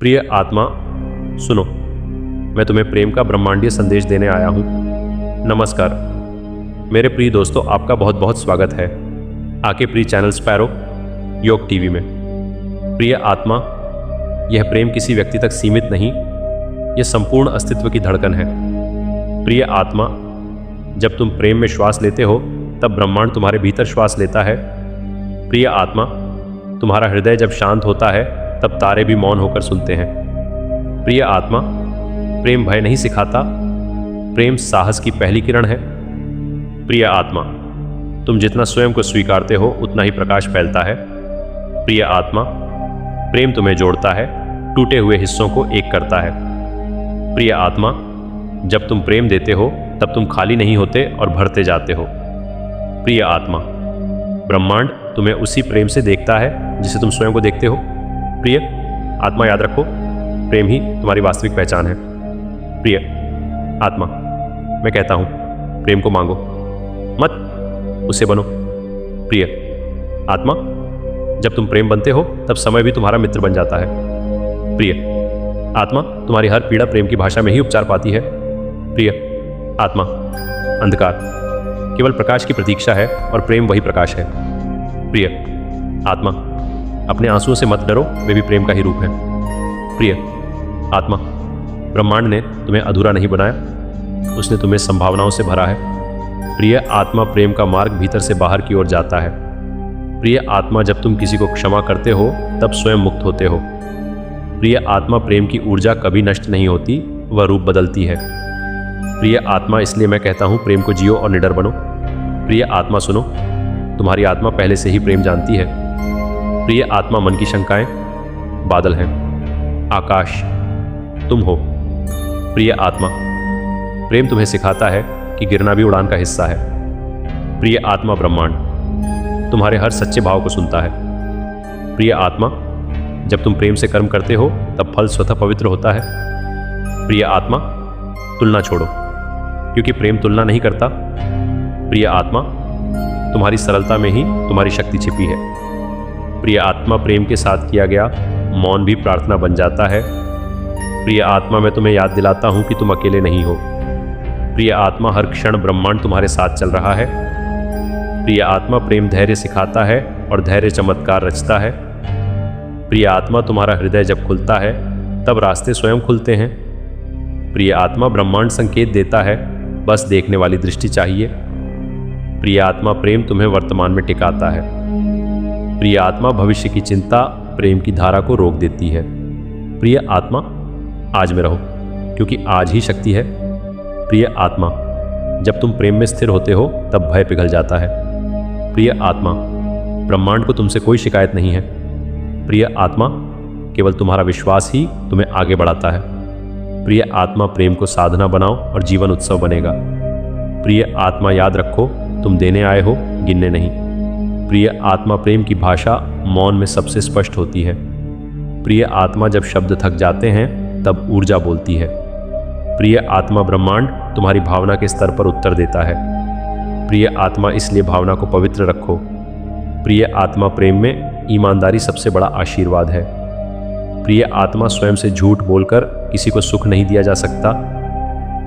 प्रिय आत्मा, सुनो, मैं तुम्हें प्रेम का ब्रह्मांडीय संदेश देने आया हूँ। नमस्कार मेरे प्रिय दोस्तों, आपका बहुत बहुत स्वागत है आके प्रिय चैनल स्पैरो योग टीवी में। प्रिय आत्मा, यह प्रेम किसी व्यक्ति तक सीमित नहीं, यह संपूर्ण अस्तित्व की धड़कन है। प्रिय आत्मा, जब तुम प्रेम में श्वास लेते हो तब ब्रह्मांड तुम्हारे भीतर श्वास लेता है। प्रिय आत्मा, तुम्हारा हृदय जब शांत होता है तब तारे भी मौन होकर सुनते हैं। प्रिय आत्मा, प्रेम भय नहीं सिखाता, प्रेम साहस की पहली किरण है। प्रिय आत्मा, तुम जितना स्वयं को स्वीकारते हो उतना ही प्रकाश फैलता है। प्रिय आत्मा, प्रेम तुम्हें जोड़ता है, टूटे हुए हिस्सों को एक करता है। प्रिय आत्मा, जब तुम प्रेम देते हो तब तुम खाली नहीं होते और भरते जाते हो। प्रिय आत्मा, ब्रह्मांड तुम्हें उसी प्रेम से देखता है जिसे तुम स्वयं को देखते हो। प्रिय आत्मा, याद रखो, प्रेम ही तुम्हारी वास्तविक पहचान है। प्रिय आत्मा, मैं कहता हूं, प्रेम को मांगो मत, उससे बनो। प्रिय आत्मा, जब तुम प्रेम बनते हो तब समय भी तुम्हारा मित्र बन जाता है। प्रिय आत्मा, तुम्हारी हर पीड़ा प्रेम की भाषा में ही उपचार पाती है। प्रिय आत्मा, अंधकार केवल प्रकाश की प्रतीक्षा है और प्रेम वही प्रकाश है। प्रिय आत्मा, अपने आंसुओं से मत डरो, वे भी प्रेम का ही रूप है। प्रिय आत्मा, ब्रह्मांड ने तुम्हें अधूरा नहीं बनाया, उसने तुम्हें संभावनाओं से भरा है। प्रिय आत्मा, प्रेम का मार्ग भीतर से बाहर की ओर जाता है। प्रिय आत्मा, जब तुम किसी को क्षमा करते हो तब स्वयं मुक्त होते हो। प्रिय आत्मा, प्रेम की ऊर्जा कभी नष्ट नहीं होती, वह रूप बदलती है। प्रिय आत्मा, इसलिए मैं कहता हूँ, प्रेम को जियो और निडर बनो। प्रिय आत्मा, सुनो, तुम्हारी आत्मा पहले से ही प्रेम जानती है। प्रिय आत्मा, मन की शंकाएं बादल हैं, आकाश तुम हो। प्रिय आत्मा, प्रेम तुम्हें सिखाता है कि गिरना भी उड़ान का हिस्सा है। प्रिय आत्मा, ब्रह्मांड तुम्हारे हर सच्चे भाव को सुनता है। प्रिय आत्मा, जब तुम प्रेम से कर्म करते हो तब फल स्वतः पवित्र होता है। प्रिय आत्मा, तुलना छोड़ो, क्योंकि प्रेम तुलना नहीं करता। प्रिय आत्मा, तुम्हारी सरलता में ही तुम्हारी शक्ति छिपी है। प्रिय आत्मा, प्रेम के साथ किया गया मौन भी प्रार्थना बन जाता है। प्रिय आत्मा, मैं तुम्हें याद दिलाता हूं कि तुम अकेले नहीं हो। प्रिय आत्मा, हर क्षण ब्रह्मांड तुम्हारे साथ चल रहा है। प्रिय आत्मा, प्रेम धैर्य सिखाता है और धैर्य चमत्कार रचता है। प्रिय आत्मा, तुम्हारा हृदय जब खुलता है तब रास्ते स्वयं खुलते हैं। प्रिय आत्मा, ब्रह्मांड संकेत देता है, बस देखने वाली दृष्टि चाहिए। प्रिय आत्मा, प्रेम तुम्हें वर्तमान में टिकाता है। प्रिय आत्मा, भविष्य की चिंता प्रेम की धारा को रोक देती है। प्रिय आत्मा, आज में रहो, क्योंकि आज ही शक्ति है। प्रिय आत्मा, जब तुम प्रेम में स्थिर होते हो तब भय पिघल जाता है। प्रिय आत्मा, ब्रह्मांड को तुमसे कोई शिकायत नहीं है। प्रिय आत्मा, केवल तुम्हारा विश्वास ही तुम्हें आगे बढ़ाता है। प्रिय आत्मा, प्रेम को साधना बनाओ और जीवन उत्सव बनेगा। प्रिय आत्मा, याद रखो, तुम देने आए हो, गिनने नहीं। प्रिय आत्मा, प्रेम की भाषा मौन में सबसे स्पष्ट होती है। प्रिय आत्मा, जब शब्द थक जाते हैं तब ऊर्जा बोलती है। प्रिय आत्मा, ब्रह्मांड तुम्हारी भावना के स्तर पर उत्तर देता है। प्रिय आत्मा, इसलिए भावना को पवित्र रखो। प्रिय आत्मा, प्रेम में ईमानदारी सबसे बड़ा आशीर्वाद है। प्रिय आत्मा, स्वयं से झूठ बोलकर किसी को सुख नहीं दिया जा सकता।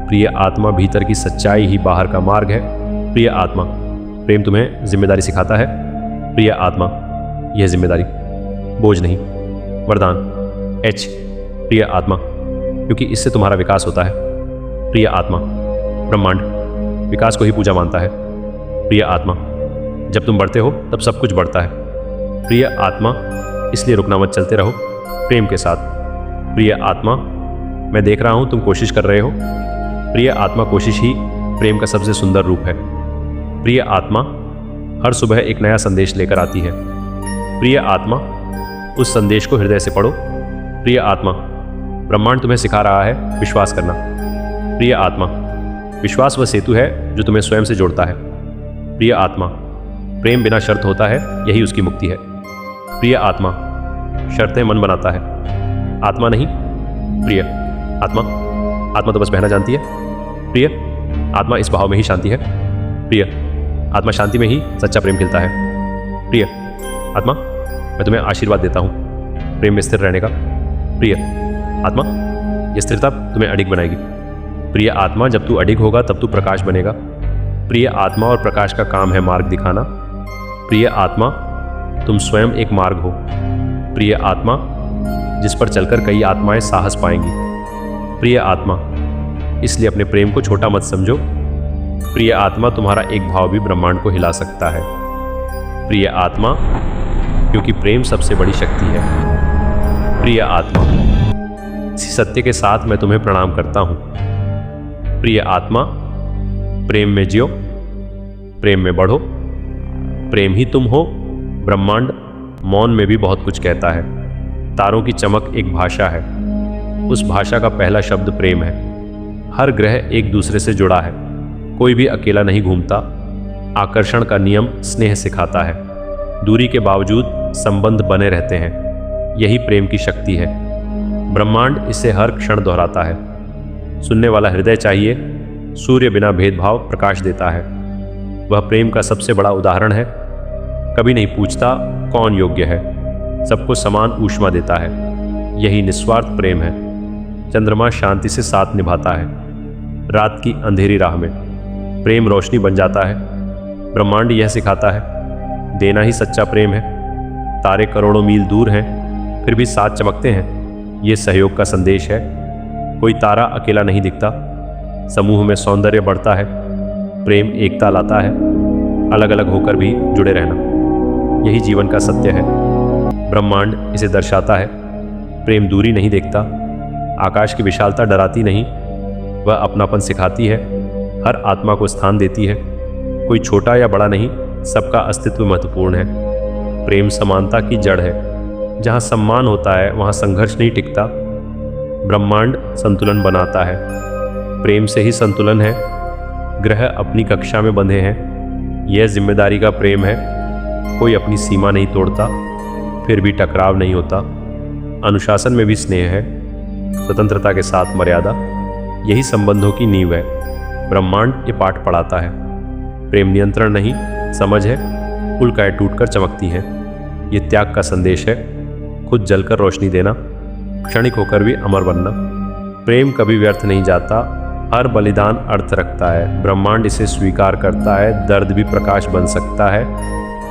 प्रिय आत्मा, भीतर की सच्चाई ही बाहर का मार्ग है। प्रिय आत्मा, प्रेम तुम्हें जिम्मेदारी सिखाता है। प्रिय आत्मा, यह जिम्मेदारी बोझ नहीं, वरदान एच। प्रिय आत्मा, क्योंकि इससे तुम्हारा विकास होता है। प्रिय आत्मा, ब्रह्मांड विकास को ही पूजा मानता है। प्रिय आत्मा, जब तुम बढ़ते हो तब सब कुछ बढ़ता है। प्रिय आत्मा, इसलिए रुकना मत, चलते रहो प्रेम के साथ। प्रिय आत्मा, मैं देख रहा हूं तुम कोशिश कर रहे हो। प्रिय आत्मा, कोशिश ही प्रेम का सबसे सुंदर रूप है। प्रिय आत्मा, हर सुबह एक नया संदेश लेकर आती है। प्रिय आत्मा, उस संदेश को हृदय से पढ़ो। प्रिय आत्मा, ब्रह्मांड तुम्हें सिखा रहा है विश्वास करना। प्रिय आत्मा, विश्वास वह सेतु है जो तुम्हें स्वयं से जोड़ता है। प्रिय आत्मा, प्रेम बिना शर्त होता है, यही उसकी मुक्ति है। प्रिय आत्मा, शर्तें मन बनाता है, आत्मा नहीं। प्रिय आत्मा, आत्मा तो बस बहना जानती है। प्रिय आत्मा, इस भाव में ही शांति है। प्रिय आत्मा, शांति में ही सच्चा प्रेम खिलता है। प्रिय आत्मा, मैं तुम्हें आशीर्वाद देता हूँ प्रेम में स्थिर रहने का। प्रिय आत्मा, यह स्थिरता तुम्हें अडिग बनाएगी। प्रिय आत्मा, जब तू अडिग होगा तब तू प्रकाश बनेगा। प्रिय आत्मा, और प्रकाश का काम है मार्ग दिखाना। प्रिय आत्मा, तुम स्वयं एक मार्ग हो। प्रिय आत्मा, जिस पर चलकर कई आत्माएं साहस पाएंगी। प्रिय आत्मा, इसलिए अपने प्रेम को छोटा मत समझो। प्रिय आत्मा, तुम्हारा एक भाव भी ब्रह्मांड को हिला सकता है। प्रिय आत्मा, क्योंकि प्रेम सबसे बड़ी शक्ति है। प्रिय आत्मा, इसी सत्य के साथ मैं तुम्हें प्रणाम करता हूं। प्रिय आत्मा, प्रेम में जियो, प्रेम में बढ़ो। प्रेम ही तुम हो। ब्रह्मांड मौन में भी बहुत कुछ कहता है। तारों की चमक एक भाषा है। उस भाषा का पहला शब्द प्रेम है। हर ग्रह एक दूसरे से जुड़ा है। कोई भी अकेला नहीं घूमता। आकर्षण का नियम स्नेह सिखाता है। दूरी के बावजूद संबंध बने रहते हैं। यही प्रेम की शक्ति है। ब्रह्मांड इसे हर क्षण दोहराता है। सुनने वाला हृदय चाहिए। सूर्य बिना भेदभाव प्रकाश देता है। वह प्रेम का सबसे बड़ा उदाहरण है। कभी नहीं पूछता कौन योग्य है। सबको समान ऊष्मा देता है। यही निस्वार्थ प्रेम है। चंद्रमा शांति से साथ निभाता है। रात की अंधेरी राह में प्रेम रोशनी बन जाता है। ब्रह्मांड यह सिखाता है, देना ही सच्चा प्रेम है। तारे करोड़ों मील दूर हैं, फिर भी साथ चमकते हैं। ये सहयोग का संदेश है। कोई तारा अकेला नहीं दिखता। समूह में सौंदर्य बढ़ता है। प्रेम एकता लाता है। अलग अलग होकर भी जुड़े रहना, यही जीवन का सत्य है। ब्रह्मांड इसे दर्शाता है। प्रेम दूरी नहीं देखता। आकाश की विशालता डराती नहीं, वह अपनापन सिखाती है। हर आत्मा को स्थान देती है। कोई छोटा या बड़ा नहीं, सबका अस्तित्व महत्वपूर्ण है। प्रेम समानता की जड़ है। जहाँ सम्मान होता है वहाँ संघर्ष नहीं टिकता। ब्रह्मांड संतुलन बनाता है। प्रेम से ही संतुलन है। ग्रह अपनी कक्षा में बंधे हैं। यह जिम्मेदारी का प्रेम है। कोई अपनी सीमा नहीं तोड़ता, फिर भी टकराव नहीं होता। अनुशासन में भी स्नेह है। स्वतंत्रता के साथ मर्यादा, यही संबंधों की नींव है। ब्रह्मांड ये पाठ पढ़ाता है। प्रेम नियंत्रण नहीं, समझ है। उल्काएं टूटकर चमकती हैं। ये त्याग का संदेश है। खुद जलकर रोशनी देना, क्षणिक होकर भी अमर बनना। प्रेम कभी व्यर्थ नहीं जाता। हर बलिदान अर्थ रखता है। ब्रह्मांड इसे स्वीकार करता है। दर्द भी प्रकाश बन सकता है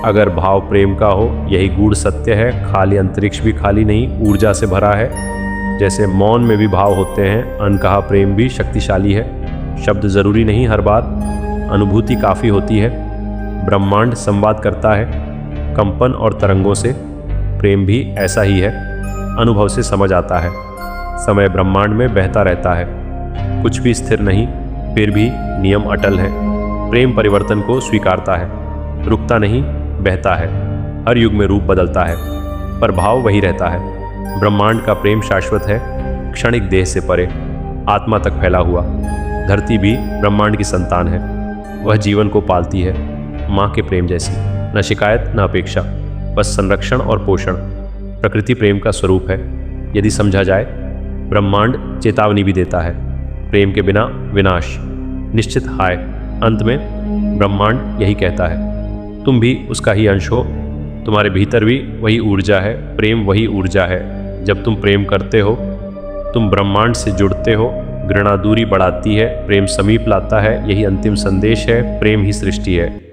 अगर भाव प्रेम का हो। यही गूढ़ सत्य है। खाली अंतरिक्ष भी खाली नहीं, ऊर्जा से भरा है। जैसे मौन में भी भाव होते हैं, अनकहा प्रेम भी शक्तिशाली है। शब्द जरूरी नहीं हर बार, अनुभूति काफ़ी होती है। ब्रह्मांड संवाद करता है कंपन और तरंगों से। प्रेम भी ऐसा ही है, अनुभव से समझ आता है। समय ब्रह्मांड में बहता रहता है। कुछ भी स्थिर नहीं, फिर भी नियम अटल है। प्रेम परिवर्तन को स्वीकारता है। रुकता नहीं, बहता है। हर युग में रूप बदलता है, पर भाव वही रहता है। ब्रह्मांड का प्रेम शाश्वत है, क्षणिक देह से परे, आत्मा तक फैला हुआ। धरती भी ब्रह्मांड की संतान है। वह जीवन को पालती है, माँ के प्रेम जैसी। न शिकायत न अपेक्षा, बस संरक्षण और पोषण। प्रकृति प्रेम का स्वरूप है। यदि समझा जाए, ब्रह्मांड चेतावनी भी देता है। प्रेम के बिना विनाश निश्चित हाय। अंत में ब्रह्मांड यही कहता है, तुम भी उसका ही अंश हो। तुम्हारे भीतर भी वही ऊर्जा है। प्रेम वही ऊर्जा है। जब तुम प्रेम करते हो, तुम ब्रह्मांड से जुड़ते हो। घृणा दूरी बढ़ाती है, प्रेम समीप लाता है। यही अंतिम संदेश है। प्रेम ही सृष्टि है।